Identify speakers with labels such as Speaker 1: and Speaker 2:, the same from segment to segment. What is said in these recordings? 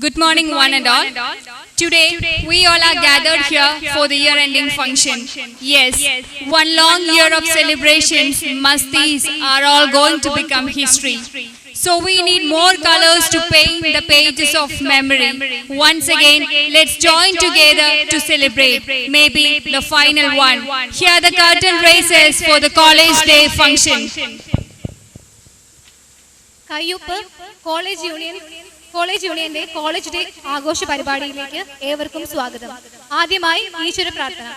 Speaker 1: Good morning, one and all. Today, we all are gathered here for the year-ending function. Yes, one long year of celebrations, mastis are all going to become history. So we need more colors to paint the pages of memory. Once again, let's join together to celebrate, maybe the final one. Here are the curtain raisers for the College Day function.
Speaker 2: കയ്യൂപ്പ് college യൂണിയന്റെ college day ആഘോഷ പരിപാടിയിലേക്ക് ഏവർക്കും സ്വാഗതം. ആദ്യമായി ഈശ്വര പ്രാർത്ഥന.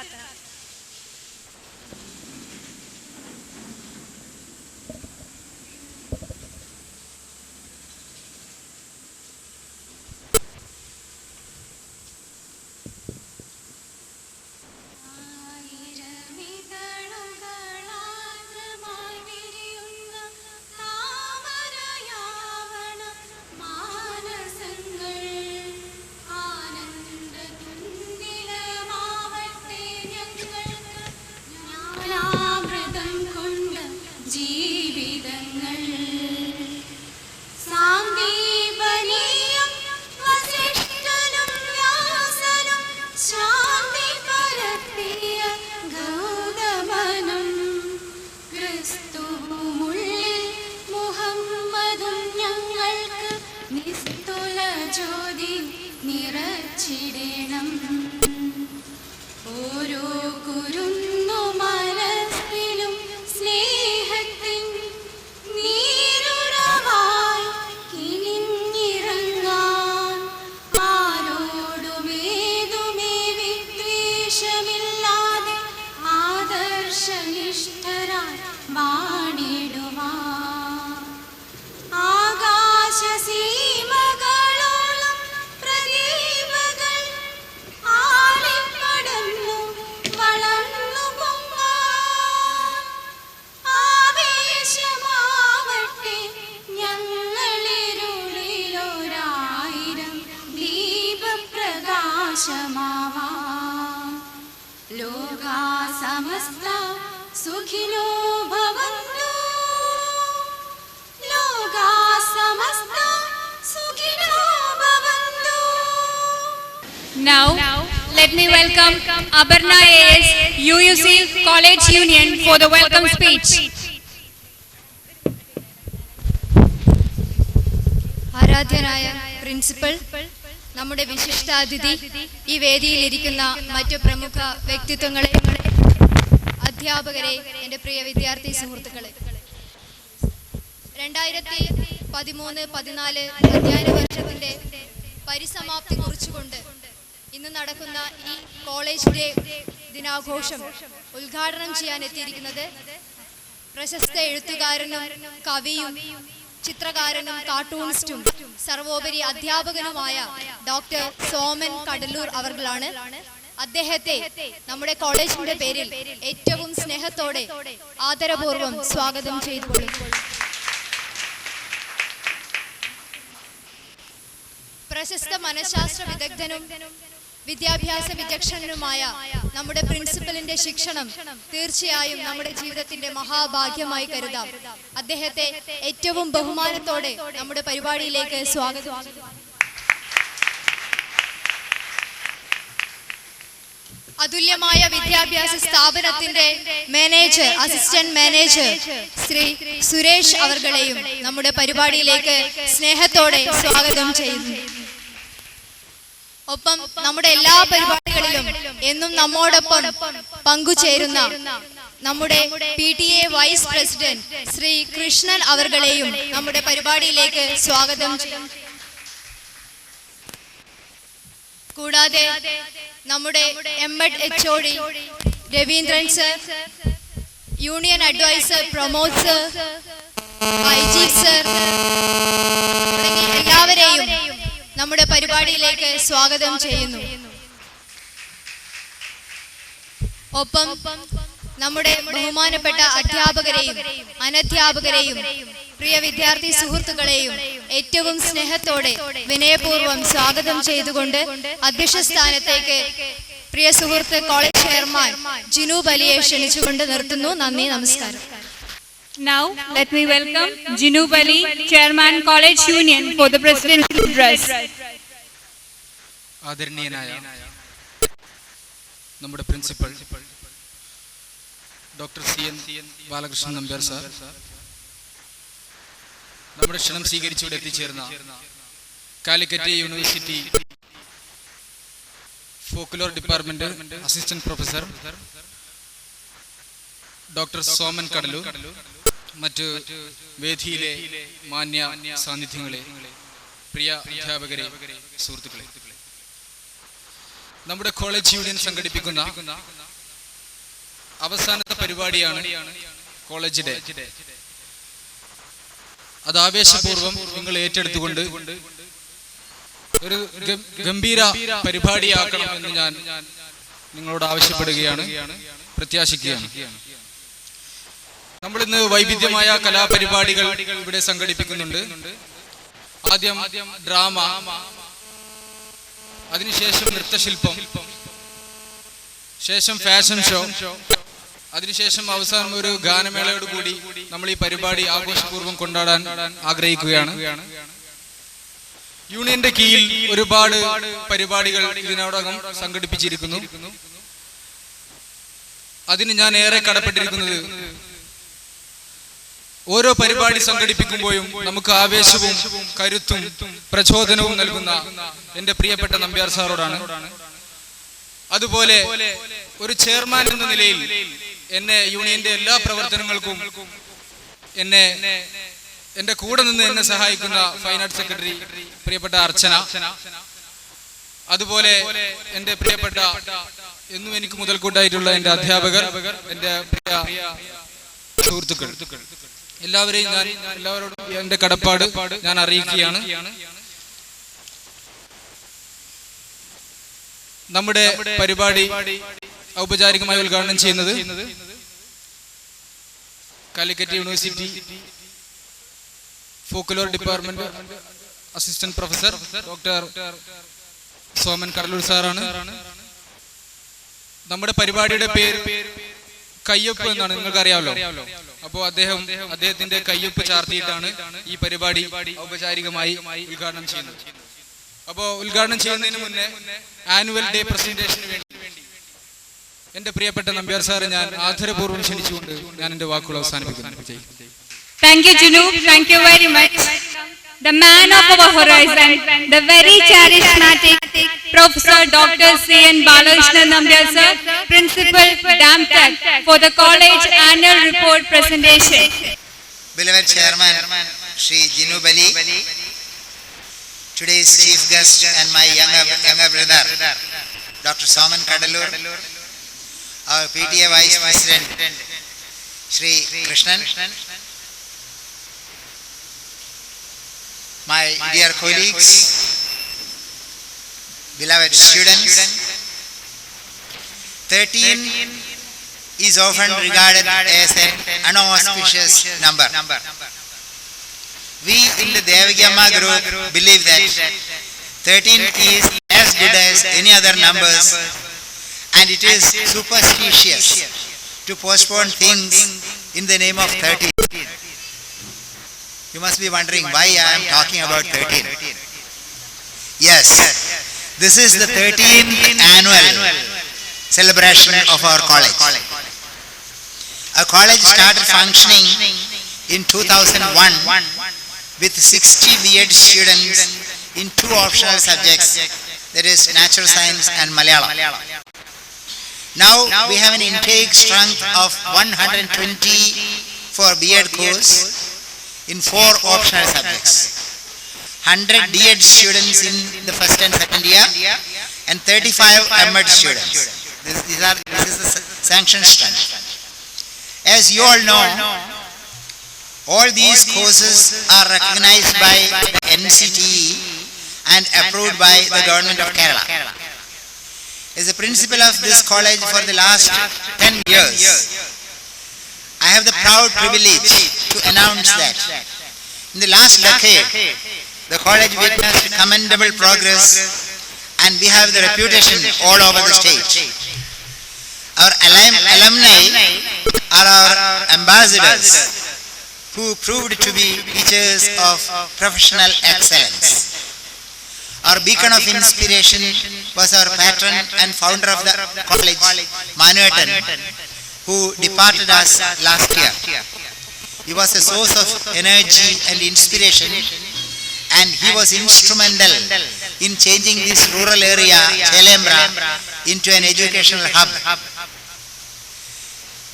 Speaker 1: Now, let me welcome Abarna AS, UUC College Union for the welcome speech.
Speaker 3: ആരാധ്യനായ പ്രിൻസിപ്പൽ, നമ്മുടെ വിശിഷ്ടാതിഥി, ഈ വേദിയിൽ ഇരിക്കുന്ന മറ്റു പ്രമുഖ വ്യക്തിത്വങ്ങളെ, അധ്യാപകരെ, എൻ്റെ പ്രിയ വിദ്യാർത്ഥി സുഹൃത്തുക്കളെ, 2013-14 അധ്യയന വർഷത്തിൻ്റെ പരിസമാപ്തി കുറിച്ചുകൊണ്ട് ഇന്ന് നടക്കുന്ന ഈ കോളേജ് ഡേ ദിനാഘോഷം ഉദ്ഘാടനം ചെയ്യാൻ എത്തിയിരിക്കുന്നത് പ്രശസ്ത എഴുത്തുകാരനും കവിയും ചിത്രകാരനും കാർട്ടൂണിസ്റ്റും സർവോപരി അധ്യാപകനുമായ ഡോക്ടർ സോമൻ കടലൂർ അവർകളാണ്. അദ്ദേഹത്തെ നമ്മുടെ കോളേജിന്റെ പേരിൽ ഏറ്റവും സ്നേഹത്തോടെ ആദരപൂർവ്വം സ്വാഗതം ചെയ്തുകൊള്ളും. പ്രശസ്ത മനഃശാസ്ത്ര വിദഗ്ധനും വിദ്യാഭ്യാസ വിചക്ഷണനുമായ നമ്മുടെ പ്രിൻസിപ്പലിന്റെ ശിക്ഷണം തീർച്ചയായും നമ്മുടെ ജീവിതത്തിന്റെ മഹാഭാഗ്യമായി കരുതാം. അദ്ദേഹത്തെ ഏറ്റവും ബഹുമാനത്തോടെ നമ്മുടെ പരിപാടിയിലേക്ക് സ്വാഗതം. അതുല്യമായ വിദ്യാഭ്യാസ സ്ഥാപനത്തിന്റെ manager, assistant manager Shri Suresh അവർകളെയും നമ്മുടെ പരിപാടിയിലേക്ക് സ്നേഹത്തോടെ സ്വാഗതം ചെയ്യുന്നു. ഒപ്പം നമ്മുടെ എല്ലാ പരിപാടികളിലും എന്നും നമ്മോടൊപ്പം പങ്കുചേരുന്ന നമ്മുടെ PTA vice president Shri Krishnan അവർകളെയും നമ്മുടെ പരിപാടിയിലേക്ക് സ്വാഗതം ചെയ്യും. കൂടാതെ നമ്മുടെ MEd HOD Raveendran sir, union adviser Pramod sir, IG sir തുടങ്ങി എല്ലാവരെയും നമ്മുടെ പരിപാടിയിലേക്ക് സ്വാഗതം ചെയ്യുന്നു. ഒപ്പം നമ്മുടെ ബഹുമാനപ്പെട്ട അധ്യാപകരെയും അനധ്യാപകരെയും പ്രിയ വിദ്യാർത്ഥി സുഹൃത്തുക്കളെയും ഏറ്റവും സ്നേഹത്തോടെ വിനയപൂർവ്വം സ്വാഗതം ചെയ്തുകൊണ്ട് അധ്യക്ഷ സ്ഥാനത്തേക്ക് പ്രിയ സുഹൃത്ത് കോളേജ് ചെയർമാൻ ജിനു ബലിയെ ക്ഷണിച്ചുകൊണ്ട് നിർത്തുന്നു. നന്ദി, നമസ്കാരം.
Speaker 1: Now, let me welcome Jinu Bali, Chairman College Union for the presidential address.
Speaker 4: ആദരണീയനായ നമ്മുടെ principal doctor CN Balakrishnan Nambiar sir, നമ്മുടെ ക്ഷണം സ്വീകരിച്ച് ഇവിടെ എത്തിച്ചേർന്ന Calicut university folklore department assistant professor doctor Soman Cuddalore, മറ്റ് വേദിയിലെ മാന്യ സാന്നിധ്യങ്ങളെ, പ്രിയ അധ്യാപകരെ, സുഹൃത്തുക്കളെ, നമ്മുടെ കോളേജ് യൂണിയൻ സംഘടിപ്പിക്കുന്ന അവസാനത്തെ പരിപാടിയാണ് കോളേജ് ഡേ. അത് ആവേശപൂർവ്വം നിങ്ങൾ ഏറ്റെടുത്തുകൊണ്ട് ഒരു ഗംഭീര പരിപാടിയാക്കണം എന്ന് ഞാൻ നിങ്ങളോട് ആവശ്യപ്പെടുകയാണ്, പ്രത്യാശിക്കുകയാണ്. നമ്മൾ ഇന്ന് വൈവിധ്യമായ കലാപരിപാടികൾ ഇവിടെ സംഘടിപ്പിക്കുന്നുണ്ട്. ആദ്യം ഡ്രാമ, അതിനുശേഷം നൃത്തശില്പം, ശേഷം ഫാഷൻ ഷോ, അതിനുശേഷം അവസാനം ഒരു ഗാനമേളയോട് കൂടി നമ്മൾ ഈ പരിപാടി ആഘോഷപൂർവ്വം കൊണ്ടാടാൻ ആഗ്രഹിക്കുകയാണ്. യൂണിയന്റെ കീഴിൽ ഒരുപാട് പരിപാടികൾ ഇതിനോടകം സംഘടിപ്പിച്ചിരിക്കുന്നു. അതിന് ഞാൻ ഏറെ കടപ്പെട്ടിരിക്കുന്നത് ഓരോ പരിപാടി സംഘടിപ്പിക്കുമ്പോഴും നമുക്ക് ആവേശവും കരുത്തും പ്രചോദനവും നൽകുന്ന എൻ്റെ പ്രിയപ്പെട്ട നമ്പ്യാർ സാറോടാണ്. അതുപോലെ ഒരു ചെയർമാൻ എന്ന നിലയിൽ എന്നെ യൂണിയന്റെ എല്ലാ പ്രവർത്തനങ്ങൾക്കും എന്റെ കൂടെ നിന്ന് എന്നെ സഹായിക്കുന്ന ഫൈൻ ആർട്സ് സെക്രട്ടറി പ്രിയപ്പെട്ട അർച്ചന, അതുപോലെ എൻ്റെ പ്രിയപ്പെട്ട എന്നും എനിക്ക് മുതൽക്കൂട്ടായിട്ടുള്ള എൻ്റെ അധ്യാപകർ, എൻ്റെ പ്രിയ സുഹൃത്തുക്കൾ, എല്ലാവരോടും എൻ്റെ കടപ്പാട് ഞാൻ അറിയിക്കുകയാണ്. നമ്മുടെ പരിപാടി ഔപചാരികമായി ഉദ്ഘാടനം ചെയ്യുന്നത് Calicut university folklore department assistant professor doctor Soman Cuddalore സാറാണ്. നമ്മുടെ പരിപാടിയുടെ പേര് കയ്യൊപ്പ് എന്നാണ്, നിങ്ങൾക്ക് അറിയാമല്ലോ. അപ്പോൾ അദ്ദേഹത്തിന്റെ കയ്യൊപ്പ് ചാർത്തിയിട്ടാണ് ഈ പരിപാടി ഔപചാരികമായി ഉദ്ഘാടനം ചെയ്യുന്നത്. അപ്പോൾ ഉദ്ഘാടനം ചെയ്യുന്നതിന് മുന്നേ ആനുവൽ ഡേ പ്രസന്റേഷന് വേണ്ടി എൻ്റെ പ്രിയപ്പെട്ട നമ്പ്യാർ സാറെ ഞാൻ ആദരപൂർവ്വം ക്ഷണിച്ചുകൊണ്ട് ഞാൻ എൻ്റെ വാക്കുകൾ അവസാനിപ്പിക്കുന്നു.
Speaker 1: Thank you, Junu. Thank you very much. The man of our horizon, the very charismatic Professor Dr. C.N. Balakrishnan Nambiar sir, Principal DAMTech, for the college annual report presentation.
Speaker 5: Beloved Chairman, Shri Jinu Bali, today's chief guest and my younger brother, Dr. Soman Kadalur, our PTA Vice President, Shri Krishnan, my dear colleagues, beloved students, 13 is often regarded as an unauspicious number. We in the Devagyamma group believe that 13 is as good as any other numbers, and it is superstitious to postpone things in the name of 13. You must be wondering why I am talking about 13. Yes, this is the 13th annual celebration of our college. Our college started functioning in 2001 with 60 B.Ed students in 2 optional subjects, that is Natural Science and Malayalam. Now we have an intake strength of 120 for B.Ed course in 4 optional subjects. 100 D.Ed students in the first and second year and 35 M.Ed students. This is the sanction strength. As you all know, all these courses are recognized by the NCTE and approved by the Government of Kerala. As the principal of this college for the last 10 years, I have the proud privilege to announce that in the last decade, the college witnessed commendable progress and we have the reputation all over the state. Our alumni are our ambassadors who proved to be teachers of professional excellence. Our beacon of inspiration was our patron and founder of the college, Manuetan, who departed us last year. He was a source of energy and inspiration, and he was instrumental in changing this rural area, Chelembra, into an educational hub.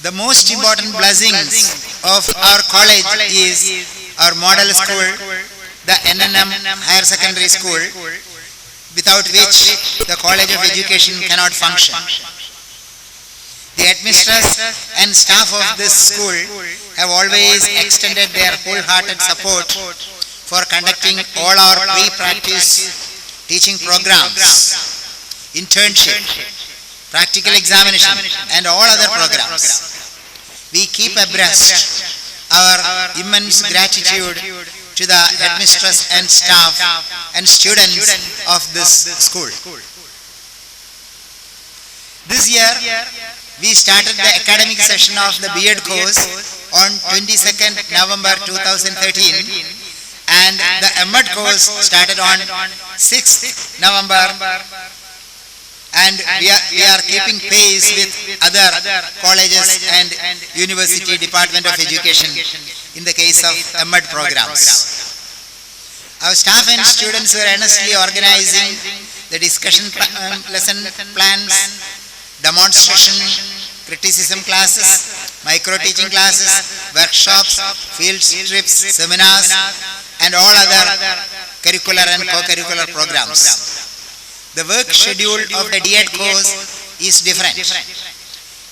Speaker 5: The most important blessings of our college is our model school, the NNM Higher Secondary School, without which the College of Education cannot function. The headmistress and staff of this school have always extended their wholehearted support for conducting all our pre-practice teaching programs, internship, practical examination, and all other programs. We keep abreast our immense gratitude to the headmistress and staff and students of this school. This year, we started the academic session of the B.Ed course on 22nd November 2013, and the M.Ed course started on 6th November, and we are keeping pace with other colleges and University Department of Education in the case of M.Ed programs. Our staff and students were earnestly organizing the discussion lesson plans, demonstration, criticism classes, micro-teaching classes, workshops, field trips, seminars, and all other curricular and co-curricular programs. The work schedule of the D.Ed course is different.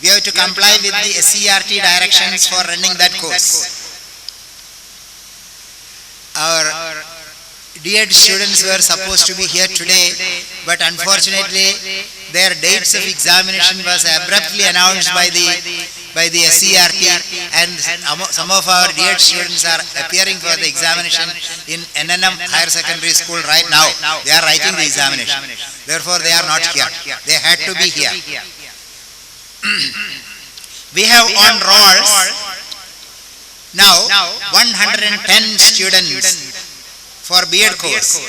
Speaker 5: We have to comply with the SCERT directions for running that course. Our D.Ed students were supposed to be here today, but unfortunately their dates of examination was abruptly announced by the SCERT, and some of our D.Ed students are appearing for the examination in NNM Higher Secondary School right now. They are writing the examination. Therefore, they are not here. They had to be here. We have on rolls now 110 students for B.Ed course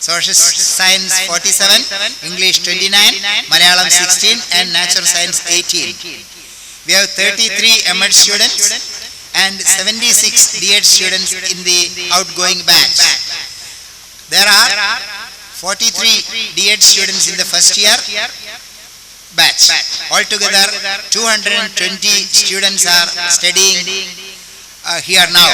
Speaker 5: Social Science 47, English 29, Malayalam 16 and Natural Science 18. We have 33 M.Ed students and 76 D.Ed students in the outgoing batch. There are 43 D.Ed students in the first year batch. Altogether 220 students are studying here now.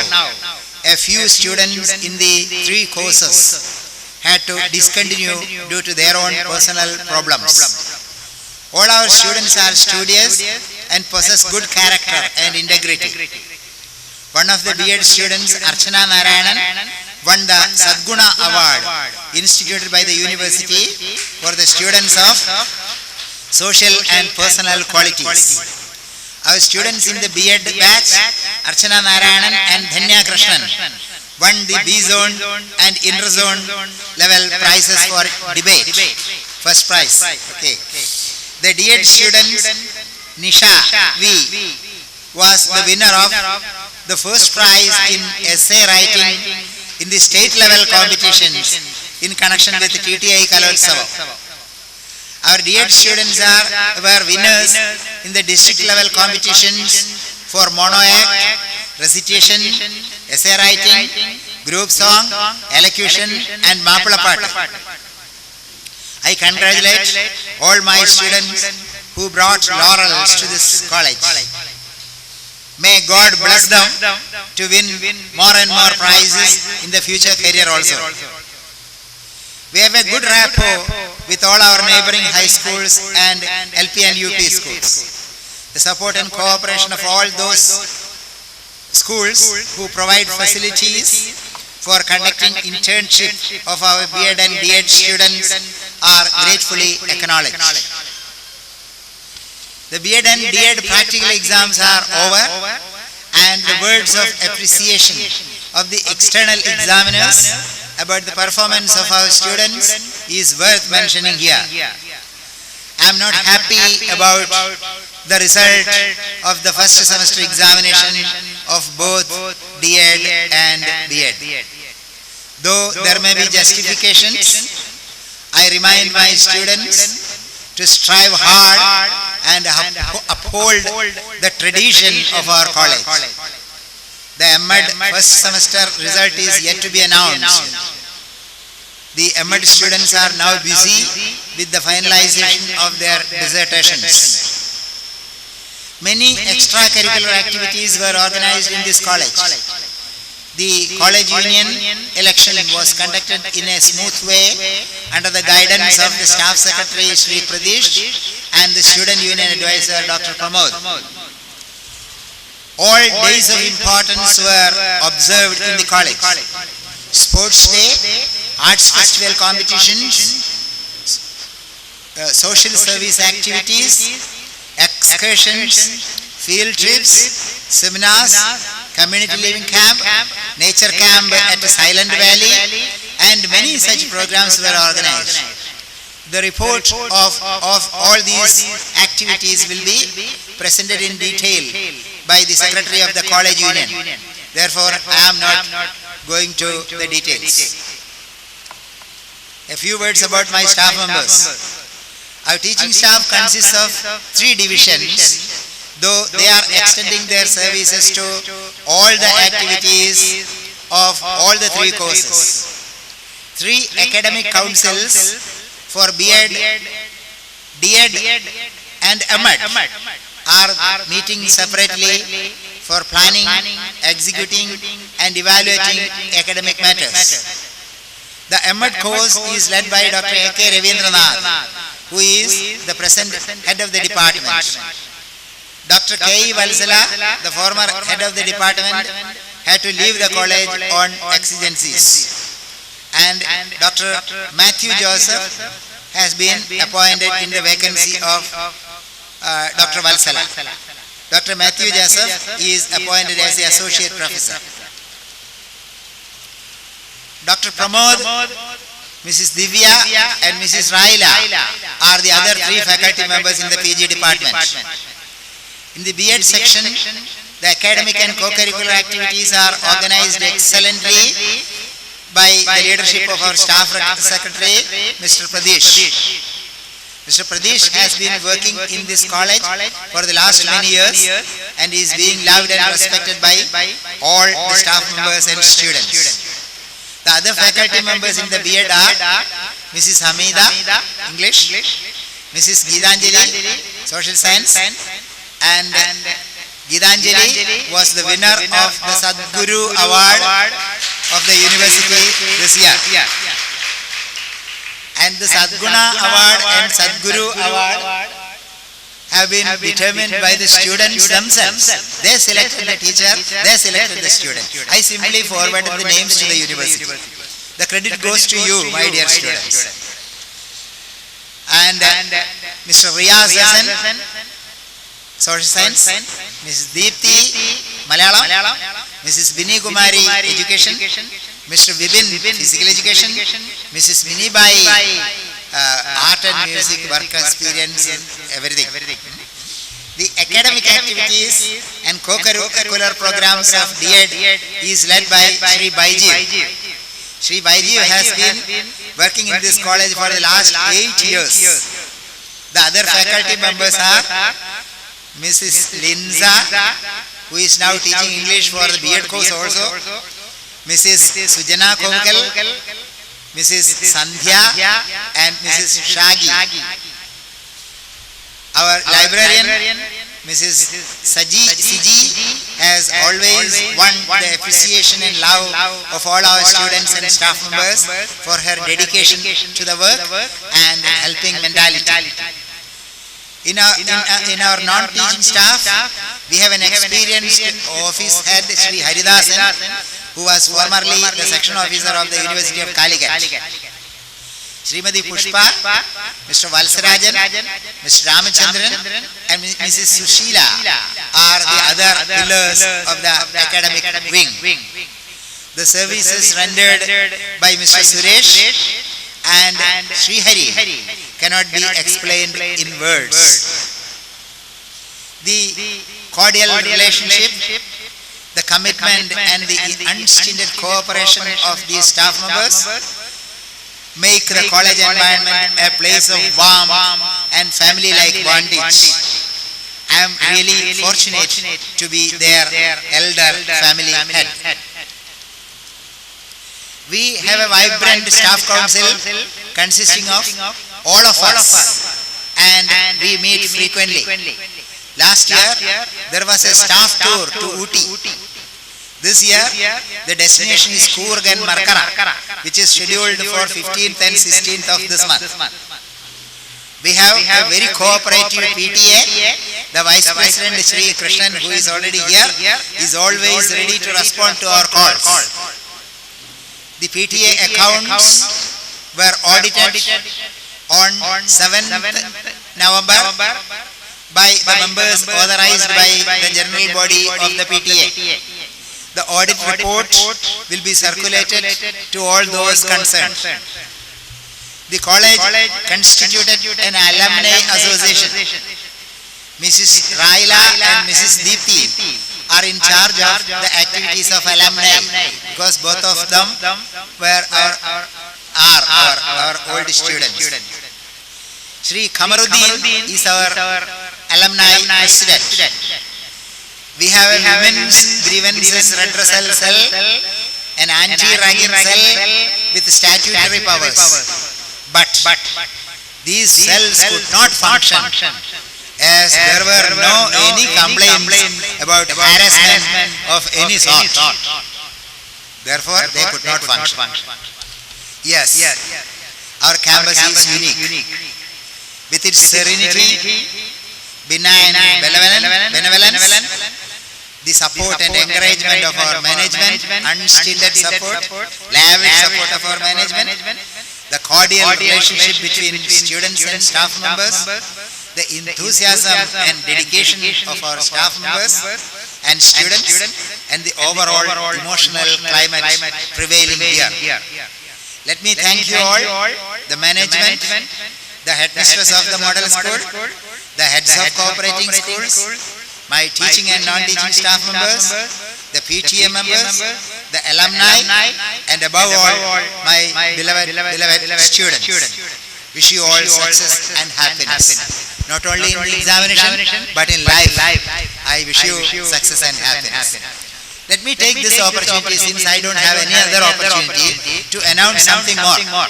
Speaker 5: A few students in the 3 courses had to discontinue due to their own personal problems. All our students are studious and possess good character and integrity. One of the B.Ed students, Archana Narayanan, won the Sadguna Award instituted by the university for the students of social and personal qualities. Our students in the B.Ed batch, Archana Narayanan and Dhanya Krishnan, won the B zone and inter zone level prizes for debate. First prize. Okay. The D.Ed student Nisha V was the winner of the first prize in essay writing in the state level competitions in connection with the TTI Kalotsava. Our D.Ed students were winners in the district level competitions for mono act, recitation, essay writing, group song, elocution and Mapula Pata. I congratulate all my students who brought laurels to this college. May God bless them to win more and more prizes in the future career also. We have a good rapport with all our neighboring high schools and LP and UP schools. The support and cooperation of all those schools who provide facilities for conducting internship of our B.Ed and D.Ed students are gratefully acknowledged. The B.Ed and D.Ed practical exams are over and the words of appreciation of the external examiners about the performance of our students is worth mentioning here. I am not happy about the result of the first semester examination of both D.Ed and B.Ed. Though there may be justifications, I remind my students to strive hard and uphold the tradition of our college. The M.Ed first semester result is yet to be announced. The M.Ed students are now busy with the finalization of their dissertations. Many extracurricular activities were organized in this college. The college union election was conducted in a smooth way under the guidance of the staff secretary Sri Pradesh and the student union advisor Dr. Pramod. All days of importance were observed in the college. Sports day, arts festival competitions, social service activities, excursions, field trips, seminars, community living camp, nature camp at Silent Valley, and many such programs were organized. The report of all these activities will be presented in detail by the secretary of the college union. Therefore, I am not going to the details. A few words about my staff members. Our teaching staff consists of 3 divisions, though they are extending their services to all the activities of all the 3 courses. 3 academic councils for B.Ed, D.Ed and M.Ed are meeting separately for planning, executing and evaluating academic matters. The M.Ed course is led by Dr. A.K. Ravindranath, who is the present head of the department. Dr. K. Valsala, the former head of the department, had to leave the college on exigencies. And Dr. Matthew Joseph has been appointed in the vacancy of Dr. Valsala. Dr. Matthew Joseph is appointed as the associate professor. Dr. Pramod, Mrs. Divya and Mrs. Raila are the other 3 faculty members in the PG department. In the B.Ed section, the academic and co-curricular activities are organized excellently by the leadership of our staff secretary, Mr. Pradesh. Mr. Pradesh has been working in this college for the last many years and is being loved and respected by all the staff members and students. The other faculty members in the B.Ed are Mrs. Hamida, English, Mrs. Gitanjali, Social Science, and Gitanjali was the winner of the Sadguru Award of the university this year. And the Sadguna Award and Sadguru Award have been determined by the students themselves. They selected the teacher, they selected the student. I simply forwarded the names to the university. The credit goes to you, my dear students. And Mr. Riyaz Hassan, Social Science, Mrs. Deepthi, Malayalam, Mrs. Bini Kumari, Education, Mr. Vibin, Physical Education, Mrs. Minibai, Art and Music, Work Experience, everything. The academic activities and co-curricular programs of D.Ed is led by Shri Baiji. Shri Baiji has been working in this college for the last 8 years. The other faculty members are Mrs. Linza, who is now teaching English for the B.Ed course also, Mrs. Sujana Konkal, Mrs. Sandhya, and Mrs. Shaggy. Our librarian, Mrs. Siji, has always won the appreciation and love of all our students and staff members for her dedication to the work and helping mentality. In our non-teaching staff, we have an experienced office head, Sri Haridasan, who was formerly the section officer of the University of Calicut. Srimati Pushpa, Mr. Valsarajan, Mr. Ramachandran, and Mrs. Sushila are the other pillars of the academic wing. The services rendered by Mr. Suresh and Sri Hari cannot be explained in words. The cordial relationship, the commitment and the unstinted cooperation of these staff members make the college environment a place of warm and family-like bondage. I am really fortunate to be their elder family head. We have a vibrant staff council consisting of all of us, and we meet frequently. Last year, there was a staff tour to Ooty. This year, the destination is Coorg and Markara, which is scheduled for 15th and 16th of this month. We have a very cooperative PTA. The Vice President, Sri Krishnan, who is already here, is always ready to respond to our calls. The PTA accounts were audited on 7th November by the members authorized by the general body of the PTA. The audit report will be circulated to all those concerned. The college constituted an alumni association. Mrs. Raila and Mrs. Deepthi are in charge of the activities of alumni because both of them were our old students. Sri Kamaruddin is our alumni president. We have a women's grievances redressal cell, an anti-ragging cell with statutory powers. But these cells could not function as there were any complaints about harassment of any sort. Therefore, they could not function. Yes, our campus is unique. With its serenity, benign benevolence, the support and encouragement of our management, unstinted support, lavish support of our management, the cordial relationship between students and staff members, the enthusiasm and dedication of our staff members and students, and the overall emotional climate prevailing here. Let me thank you all, the management, the headmistress of the model school, the heads of cooperating schools, my teaching and non-teaching staff members, the PTA members, the alumni, and above all, my beloved students. Wish you all success and happiness. Not only in the examination, but in life. I wish you success and happiness. Let me take this opportunity, since I don't have any other opportunity, to announce something more.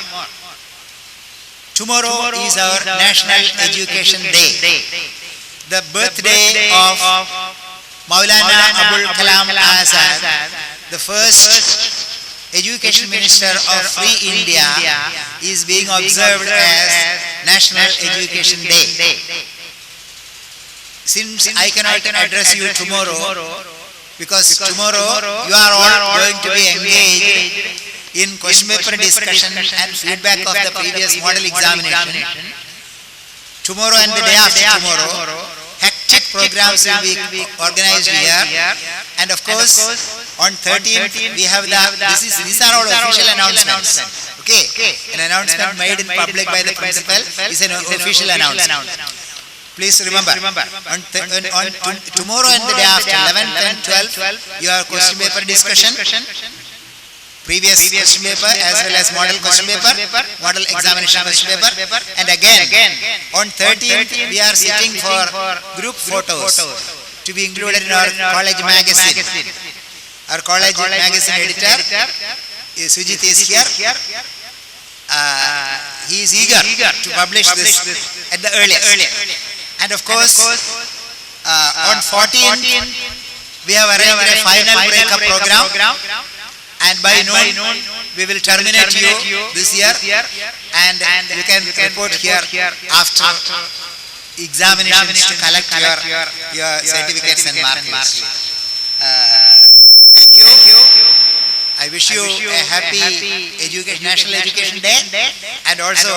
Speaker 5: Tomorrow is our National Education Day, the birthday of Maulana Abul Kalam Azad, the first Education Minister of Free India, is being observed as National Education Day. Since I cannot address you tomorrow, because tomorrow you are all going to be engaged in question paper discussion and feedback of the previous model examination. Tomorrow and the day after tomorrow, hectic programs will be organized here, and of course on 13th we have these are all official announcements. Okay, an announcement made in public by the principal is an official announcement. Please remember, on tomorrow and the day after, 11th and 12th, your question paper discussion, previous question paper as well as model question paper, model examination question paper, and again on 13th we are sitting for group photos to be included in our college magazine. Our college magazine editor, Sujit, is here. He is eager to publish this at the earliest. And of course, on 14th, we have arranged a final breakup program, and by noon, we will terminate you this year, and you can report here after examinations to collect your certificates and marks. Thank you. I wish you a happy National Education Day, and also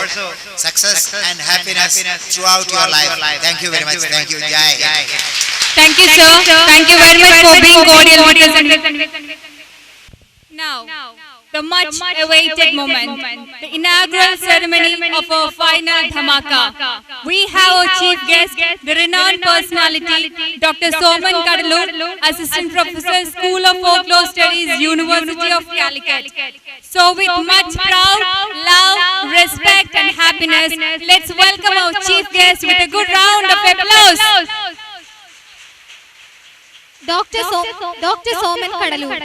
Speaker 5: success and happiness throughout your life. Thank you very much. Thank you. Jai.
Speaker 1: Thank you, sir. Thank you very much for being cordial with us. Now, the much awaited moment, the inaugural ceremony of our final dhamaka. We have our chief guest, the renowned personality, Dr. Soman Kadalur, Assistant Professor, School of Folklore Studies, University of Calicut. So with much proud, love, respect and happiness, let's welcome our chief guest with a good round of applause.
Speaker 2: Dr. Soman Kadalur,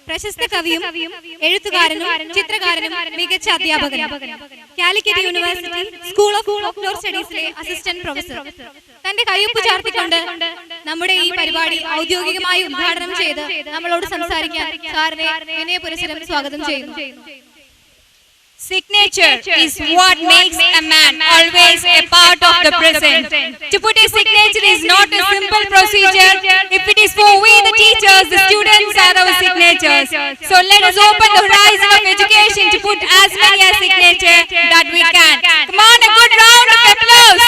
Speaker 2: പ്രശസ്ത കവിയും എഴുത്തുകാരനും ചിത്രകാരനും മികച്ച അധ്യാപകനും, Calicut university school of folklore സ്റ്റഡീസിലെ assistant professor. തന്റെ കയ്യൊപ്പ് ചാർത്തിക്കൊണ്ട് നമ്മുടെ ഈ പരിപാടി ഔദ്യോഗികമായി ഉദ്ഘാടനം ചെയ്ത് നമ്മളോട് സംസാരിക്കാൻ സാറിനെ വിനയപുരസ്സരം സ്വാഗതം ചെയ്യുന്നു.
Speaker 1: Signature is what makes a man always a part of the present. To put a signature is not a simple procedure. If it is for we the teachers, the students are our signatures. So let us open the horizon of education to put as many a signature that we can. Come on, a good round of applause.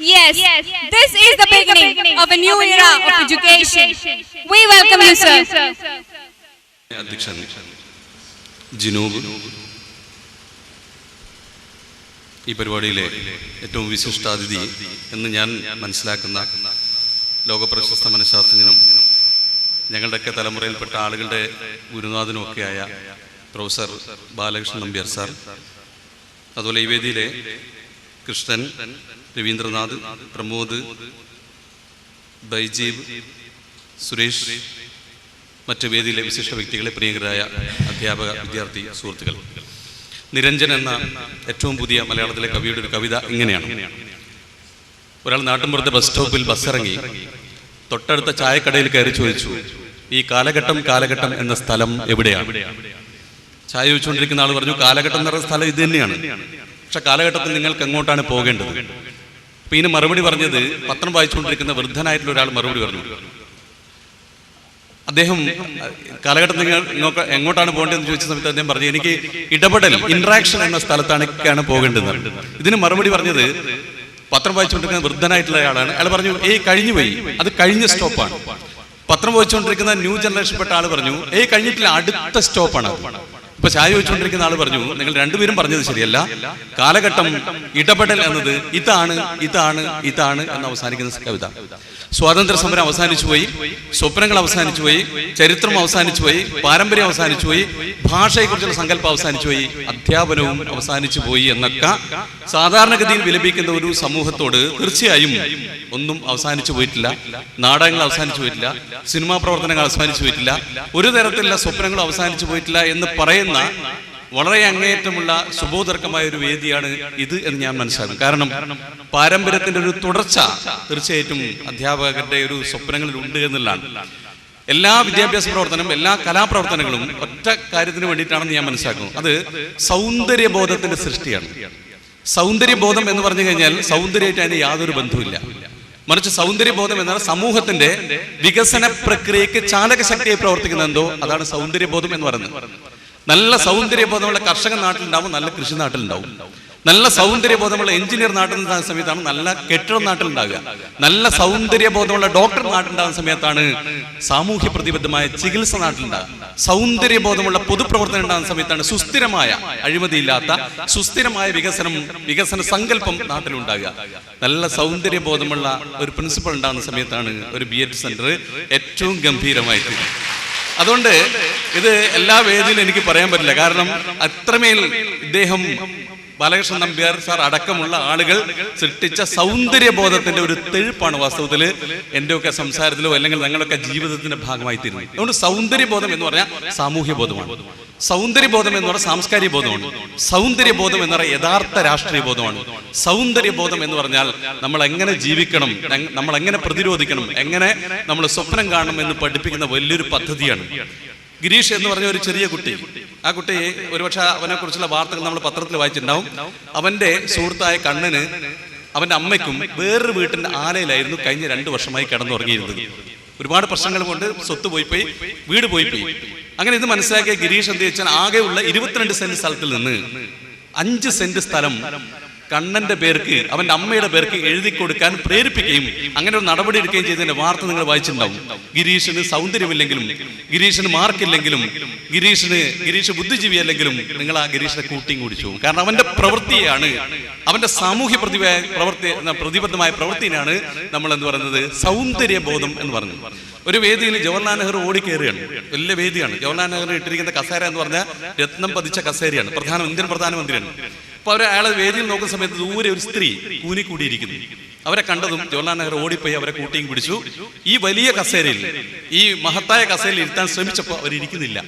Speaker 1: Yes, this is the beginning of a new era of education. We welcome you, sir.
Speaker 6: അധ്യക്ഷൻ ജിനൂബ്, ഈ പരിപാടിയിലെ ഏറ്റവും വിശിഷ്ടാതിഥി എന്ന് ഞാൻ മനസ്സിലാക്കുന്ന ലോകപ്രശസ്ത മനഃശാസ്ത്രജ്ഞനും ഞങ്ങളുടെയൊക്കെ തലമുറയിൽപ്പെട്ട ആളുകളുടെ ഗുരുനാഥനുമൊക്കെയായ professor Balakrishnan Nambiar sir, അതുപോലെ ഈ വേദിയിലെ കൃഷ്ണൻ, രവീന്ദ്രനാഥ്, പ്രമോദ്, ബൈജീബ്, സുരേഷ്, മറ്റ് വേദിയിലെ വിശിഷ്ട വ്യക്തികളെ, പ്രിയങ്കരായ അധ്യാപക വിദ്യാർത്ഥി സുഹൃത്തുക്കൾ. നിരഞ്ജൻ എന്ന ഏറ്റവും പുതിയ മലയാളത്തിലെ കവിയുടെ ഒരു കവിത ഇങ്ങനെയാണ്: ഒരാൾ നാട്ടിൻപുറത്തെ ബസ് സ്റ്റോപ്പിൽ ബസ്സിറങ്ങി തൊട്ടടുത്ത ചായക്കടയിൽ കയറി ചോദിച്ചു, ഈ കാലഘട്ടം എന്ന സ്ഥലം എവിടെയാണ്? ചായ ചോദിച്ചുകൊണ്ടിരിക്കുന്ന ആൾ പറഞ്ഞു, കാലഘട്ടം എന്ന് പറയുന്ന സ്ഥലം ഇത് തന്നെയാണ്, പക്ഷെ കാലഘട്ടത്തിൽ നിങ്ങൾക്ക് എങ്ങോട്ടാണ് പോകേണ്ടത്? അപ്പൊ ഇതിന് മറുപടി പറഞ്ഞത് പത്രം വായിച്ചുകൊണ്ടിരിക്കുന്ന വൃദ്ധനായിട്ടുള്ള ഒരാൾ മറുപടി പറഞ്ഞു. അദ്ദേഹം കാലഘട്ടത്തിൽ നിങ്ങൾ എങ്ങോട്ടാണ് പോകേണ്ടതെന്ന് ചോദിച്ച സമയത്ത് അദ്ദേഹം പറഞ്ഞു, എനിക്ക് ഇടപെടൽ, ഇന്ററാക്ഷൻ എന്ന സ്ഥലത്താണ് പോകേണ്ടത്. ഇതിന് മറുപടി പറഞ്ഞത് പത്രം വായിച്ചുകൊണ്ടിരിക്കുന്ന വൃദ്ധനായിട്ടുള്ള ആളാണ്. അയാൾ പറഞ്ഞു, കഴിഞ്ഞു പോയി, അത് കഴിഞ്ഞ സ്റ്റോപ്പാണ്. പത്രം വായിച്ചുകൊണ്ടിരിക്കുന്ന ന്യൂ ജനറേഷൻപ്പെട്ട ആൾ പറഞ്ഞു, കഴിഞ്ഞിട്ടില്ല, അടുത്ത സ്റ്റോപ്പാണ്. ഇപ്പൊ ചായ വെച്ചുകൊണ്ടിരിക്കുന്ന ആൾ പറഞ്ഞു, നിങ്ങൾ രണ്ടുപേരും പറഞ്ഞത് ശരിയല്ല, കാലഘട്ടം ഇടപെടൽ എന്നത് ഇതാണ് ഇതാണ് ഇതാണ് എന്ന് അവസാനിക്കുന്ന കവിത. സ്വാതന്ത്ര്യ സമരം അവസാനിച്ചു പോയി, സ്വപ്നങ്ങൾ അവസാനിച്ചു പോയി, ചരിത്രം അവസാനിച്ചു പോയി, പാരമ്പര്യം അവസാനിച്ചു പോയി, ഭാഷയെക്കുറിച്ചുള്ള സങ്കല്പം അവസാനിച്ചു പോയി, അധ്യാപനവും അവസാനിച്ചു പോയി എന്നൊക്കെ സാധാരണഗതിയിൽ വിലപിക്കുന്ന ഒരു സമൂഹത്തോട് തീർച്ചയായും ഒന്നും അവസാനിച്ചു പോയിട്ടില്ല. നാടകങ്ങൾ അവസാനിച്ചു പോയിട്ടില്ല, സിനിമാ പ്രവർത്തനങ്ങൾ അവസാനിച്ചു പോയിട്ടില്ല, ഒരു തരത്തിലുള്ള സ്വപ്നങ്ങളും അവസാനിച്ചു പോയിട്ടില്ല എന്ന് പറയുന്ന വളരെ അങ്ങേയറ്റമുള്ള ശുഭോദർക്കമായ ഒരു വേദിയാണ് ഇത് എന്ന് ഞാൻ മനസ്സിലാക്കും. കാരണം പാരമ്പര്യത്തിന്റെ ഒരു തുടർച്ച തീർച്ചയായിട്ടും അധ്യാപകരുടെ ഒരു സ്വപ്നങ്ങളിൽ ഉണ്ട് എന്നുള്ളതാണ്. എല്ലാ വിദ്യാഭ്യാസ പ്രവർത്തനവും എല്ലാ കലാപ്രവർത്തനങ്ങളും ഒറ്റ കാര്യത്തിന് വേണ്ടിയിട്ടാണെന്ന് ഞാൻ മനസ്സിലാക്കുന്നു. അത് സൗന്ദര്യബോധത്തിന്റെ സൃഷ്ടിയാണ്. സൗന്ദര്യബോധം എന്ന് പറഞ്ഞു കഴിഞ്ഞാൽ സൗന്ദര്യമായിട്ട് അതിന് യാതൊരു ബന്ധവുമില്ല. മറിച്ച് സൗന്ദര്യബോധം എന്നാൽ സമൂഹത്തിന്റെ വികസന പ്രക്രിയക്ക് ചാലകശക്തിയായി പ്രവർത്തിക്കുന്നതെന്തോ അതാണ് സൗന്ദര്യബോധം എന്ന് പറയുന്നത്. നല്ല സൗന്ദര്യബോധമുള്ള കർഷകൻ നാട്ടിലുണ്ടാവും, നല്ല കൃഷി നാട്ടിലുണ്ടാവും. നല്ല സൗന്ദര്യബോധമുള്ള എഞ്ചിനീയർ നാട്ടിലുണ്ടാകുന്ന സമയത്താണ് നല്ല കെട്ടിടം നാട്ടിലുണ്ടാകുക. നല്ല സൗന്ദര്യബോധമുള്ള ഡോക്ടർ നാട്ടിലുണ്ടാകുന്ന സമയത്താണ് സാമൂഹ്യ പ്രതിബദ്ധമായ ചികിത്സ നാട്ടിലുണ്ടാകുക. സൗന്ദര്യബോധമുള്ള പൊതുപ്രവർത്തനം ഉണ്ടാകുന്ന സമയത്താണ് സുസ്ഥിരമായ, അഴിമതിയില്ലാത്ത സുസ്ഥിരമായ വികസന സങ്കല്പം നാട്ടിലുണ്ടാകുക. നല്ല സൗന്ദര്യബോധമുള്ള ഒരു പ്രിൻസിപ്പൾ ഉണ്ടാകുന്ന സമയത്താണ് ഒരു BEd സെന്റർ ഏറ്റവും ഗംഭീരമായിട്ട്. അതുകൊണ്ട് ഇത് എല്ലാ വേദിയിലും എനിക്ക് പറയാൻ പറ്റില്ല. കാരണം അത്രമേൽ ഇദ്ദേഹം ബാലകൃഷ്ണൻ നമ്പ്യാർ സാർ അടക്കമുള്ള ആളുകൾ സൃഷ്ടിച്ച സൗന്ദര്യബോധത്തിന്റെ ഒരു തെഴുപ്പാണ് വാസ്തവത്തിൽ എന്റെയൊക്കെ സംസാരത്തിലോ അല്ലെങ്കിൽ ഞങ്ങളൊക്കെ ജീവിതത്തിന്റെ ഭാഗമായി തീരുന്നത്. അതുകൊണ്ട് സൗന്ദര്യബോധം എന്ന് പറഞ്ഞാൽ സാമൂഹ്യ ബോധമാണ്, സൗന്ദര്യബോധം എന്ന് പറഞ്ഞാൽ സാംസ്കാരിക ബോധമാണ്, സൗന്ദര്യബോധം എന്ന് പറഞ്ഞാൽ യഥാർത്ഥ രാഷ്ട്രീയ ബോധമാണ്. സൗന്ദര്യബോധം എന്ന് പറഞ്ഞാൽ നമ്മൾ എങ്ങനെ ജീവിക്കണം, നമ്മൾ എങ്ങനെ പ്രതിരോധിക്കണം, എങ്ങനെ നമ്മൾ സ്വപ്നം കാണണം എന്ന് പഠിപ്പിക്കുന്ന വലിയൊരു പദ്ധതിയാണ്. ഗിരീഷ് എന്ന് പറഞ്ഞ ഒരു ചെറിയ കുട്ടി, ആ കുട്ടി ഒരുപക്ഷെ അവനെ കുറിച്ചുള്ള വാർത്തകൾ നമ്മൾ പത്രത്തിൽ വായിച്ചിട്ടുണ്ടാവും. അവന്റെ സുഹൃത്തായ കണ്ണന് അവന്റെ അമ്മയ്ക്കും വേറൊരു വീട്ടിന്റെ ആലയിലായിരുന്നു കഴിഞ്ഞ 2 വർഷമായി കിടന്നുറങ്ങിയിരുന്നത്. ഒരുപാട് പ്രശ്നങ്ങൾ കൊണ്ട് സ്വത്ത് പോയി, വീട് പോയി. അങ്ങനെ ഇത് മനസ്സിലാക്കിയ ഗിരീഷ് എന്ത് വെച്ചാൽ ആകെയുള്ള 22 സെന്റ് സ്ഥലത്തിൽ നിന്ന് 5 സെന്റ് സ്ഥലം കണ്ണന്റെ പേർക്ക്, അവന്റെ അമ്മയുടെ പേർക്ക് എഴുതി കൊടുക്കാൻ പ്രേരിപ്പിക്കുകയും അങ്ങനെ ഒരു നടപടി എടുക്കുകയും ചെയ്തതിന്റെ വാർത്ത നിങ്ങൾ വായിച്ചിട്ടുണ്ടാവും. ഗിരീഷിന് സൗന്ദര്യമില്ലെങ്കിലും, ഗിരീഷിന് മാർക്കില്ലെങ്കിലും, ഗിരീഷ് ബുദ്ധിജീവി അല്ലെങ്കിലും നിങ്ങൾ ആ ഗിരീഷിനെ കൂട്ടിയും കുടിച്ചു. കാരണം അവന്റെ പ്രവൃത്തിയാണ്, അവന്റെ സാമൂഹ്യ പ്രതിബദ്ധമായ പ്രവൃത്തിയാണ് നമ്മൾ എന്ന് പറയുന്നത് സൗന്ദര്യബോധം എന്ന് പറഞ്ഞു. ഒരു വേദിയിൽ ജവഹർലാൽ നെഹ്റു ഓടിക്കയറുകയാണ്, വലിയ വേദിയാണ്. ജവഹർലാൽ നെഹ്റു ഇട്ടിരിക്കുന്ന കസേര എന്ന് പറഞ്ഞാൽ രത്നം പതിച്ച കസേരയാണ്, ഇന്ത്യൻ പ്രധാനമന്ത്രിയാണ്. അപ്പൊ അയാളെ വേദിയിൽ നോക്കുന്ന സമയത്ത് ദൂരെ ഒരു സ്ത്രീ കൂനിക്കൂടിയിരിക്കുന്നു. അവരെ കണ്ടതും ജവഹർലാൽ നെഹ്റു ഓടിപ്പോയി അവരെ കൂട്ടിയും പിടിച്ചു. ഈ വലിയ കസേരയിൽ, ഈ മഹത്തായ കസേരയിൽ ഇരുത്താൻ ശ്രമിച്ചപ്പോൾ അവർ ഇരിക്കുന്നില്ല.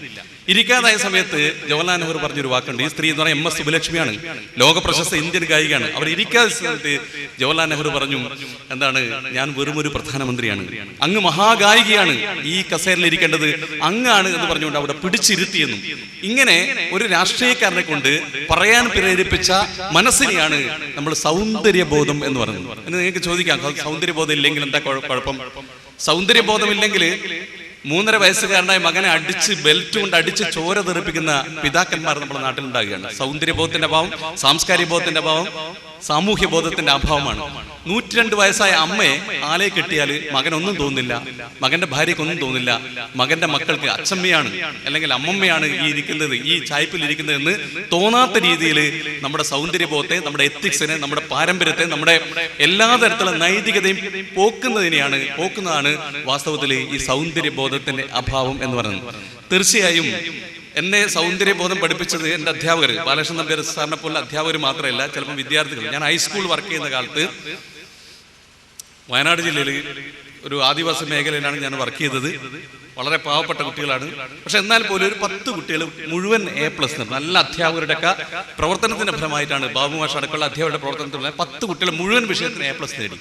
Speaker 6: ഇരിക്കാതായ സമയത്ത് ജവഹർലാൽ നെഹ്റു പറഞ്ഞൊരു വാക്കുണ്ട്. ഈ സ്ത്രീ എന്ന് പറഞ്ഞാൽ MS സുബലക്ഷ്മിയാണ്, ലോക പ്രശസ്ത ഇന്ത്യൻ ഗായികയാണ്. അവർ ഇരിക്കാത്ത സമയത്ത് ജവഹർലാൽ നെഹ്റു പറഞ്ഞു, എന്താണ്, ഞാൻ വെറും ഒരു പ്രധാനമന്ത്രിയാണ്, അങ്ങ് മഹാഗായികയാണ്, ഈ കസേരയിൽ ഇരിക്കേണ്ടത് അങ്ങാണ് എന്ന് പറഞ്ഞുകൊണ്ട് അവിടെ പിടിച്ചിരുത്തിയെന്നും. ഇങ്ങനെ ഒരു രാഷ്ട്രീയക്കാരനെ കൊണ്ട് പറയാൻ പ്രേരിപ്പിച്ച മനസ്സിനെയാണ് നമ്മൾ സൗന്ദര്യബോധം എന്ന് പറയുന്നത്. നിങ്ങൾക്ക് ചോദിക്കാം, സൗന്ദര്യബോധം ഇല്ലെങ്കിൽ എന്താ കുഴപ്പം? സൗന്ദര്യബോധമില്ലെങ്കിൽ 3.5 വയസ്സുകാരനായ മകനെ അടിച്ച് ബെൽറ്റ് കൊണ്ട് അടിച്ച് ചോര തെറിപ്പിക്കുന്ന പിതാക്കന്മാർ നമ്മുടെ നാട്ടിലുണ്ടാകുകയാണ്. സൗന്ദര്യബോധത്തിന്റെ അഭാവം, സാംസ്കാരിക ബോധത്തിന്റെ അഭാവം, സാമൂഹ്യ ബോധത്തിന്റെ അഭാവമാണ്. 102 വയസ്സായ അമ്മയെ ആലയെ കെട്ടിയാൽ മകനൊന്നും തോന്നില്ല, മകന്റെ ഭാര്യക്കൊന്നും തോന്നില്ല, മകന്റെ മക്കൾക്ക് അച്ഛമ്മയാണ് അല്ലെങ്കിൽ അമ്മമ്മയാണ് ഈ ഇരിക്കുന്നത്, ഈ ചായ്പിൽ ഇരിക്കുന്നത് എന്ന് തോന്നാത്ത രീതിയിൽ നമ്മുടെ സൗന്ദര്യബോധത്തെ, നമ്മുടെ എത്തിക്സിനെ, നമ്മുടെ പാരമ്പര്യത്തെ, നമ്മുടെ എല്ലാ തരത്തിലുള്ള നൈതികതയും പോക്കുന്നതാണ് വാസ്തവത്തിൽ ഈ സൗന്ദര്യബോധത്തിന്റെ അഭാവം എന്ന് പറയുന്നത്. തീർച്ചയായും എന്നെ സൗന്ദര്യബോധം പഠിപ്പിച്ചത് എൻ്റെ അധ്യാപകർ, ബാലകൃഷ്ണൻ നമ്പ്യാർ സാറിനെ പോലെ അധ്യാപകർ മാത്രമല്ല, ചിലപ്പോൾ വിദ്യാർത്ഥികൾ. ഞാൻ ഹൈസ്കൂൾ വർക്ക് ചെയ്യുന്ന കാലത്ത് വയനാട് ജില്ലയിൽ ഒരു ആദിവാസി മേഖലയിലാണ് ഞാൻ വർക്ക് ചെയ്തത്. വളരെ പാവപ്പെട്ട കുട്ടികളാണ്. പക്ഷെ എന്നാൽ പോലും ഒരു 10 കുട്ടികൾ മുഴുവൻ A+ നല്ല അധ്യാപകരുടെ ഒക്കെ പ്രവർത്തനത്തിന്റെ ഫലമായിട്ടാണ്, ബാബു മാഷ് അടക്കമുള്ള അധ്യാപകരുടെ പ്രവർത്തനത്തിലുള്ള 10 കുട്ടികൾ മുഴുവൻ വിഷയത്തിന് A+ നേടി.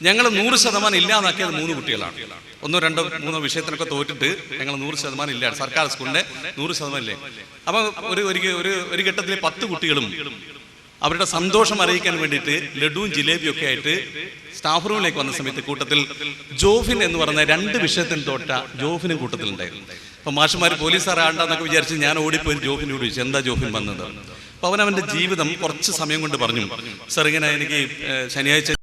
Speaker 6: ഞങ്ങൾ 100% ഇല്ലാതാക്കിയത് 3 കുട്ടികളാണ്. 1, 2, 3 വിഷയത്തിനൊക്കെ തോറ്റിട്ട് ഞങ്ങൾ 100% ഇല്ല, സർക്കാർ സ്കൂളിന്റെ 100% ഇല്ലേ. അപ്പൊ ഒരു ഘട്ടത്തിൽ 10 കുട്ടികളും അവരുടെ സന്തോഷം അറിയിക്കാൻ വേണ്ടിയിട്ട് ലഡുവും ജിലേബിയും ഒക്കെ ആയിട്ട് സ്റ്റാഫ് റൂമിലേക്ക് വന്ന സമയത്ത് കൂട്ടത്തിൽ ജോഫിൻ എന്ന് പറയുന്ന 2 വിഷയത്തിന് തോറ്റ ജോഫിനും കൂട്ടത്തിലുണ്ടായിരുന്നു. അപ്പൊ മാഷുമാർ പോലീസുകാർ ആണ്ടാന്നൊക്കെ വിചാരിച്ച് ഞാൻ ഓടിപ്പോയി ജോഫിനോട് ചോദിച്ചു, എന്താ ജോഫിൻ വന്നത്? അപ്പൊ അവന്റെ ജീവിതം കുറച്ച് സമയം കൊണ്ട് പറഞ്ഞു, സാർ ഇങ്ങനെ എനിക്ക് ശനിയാഴ്ച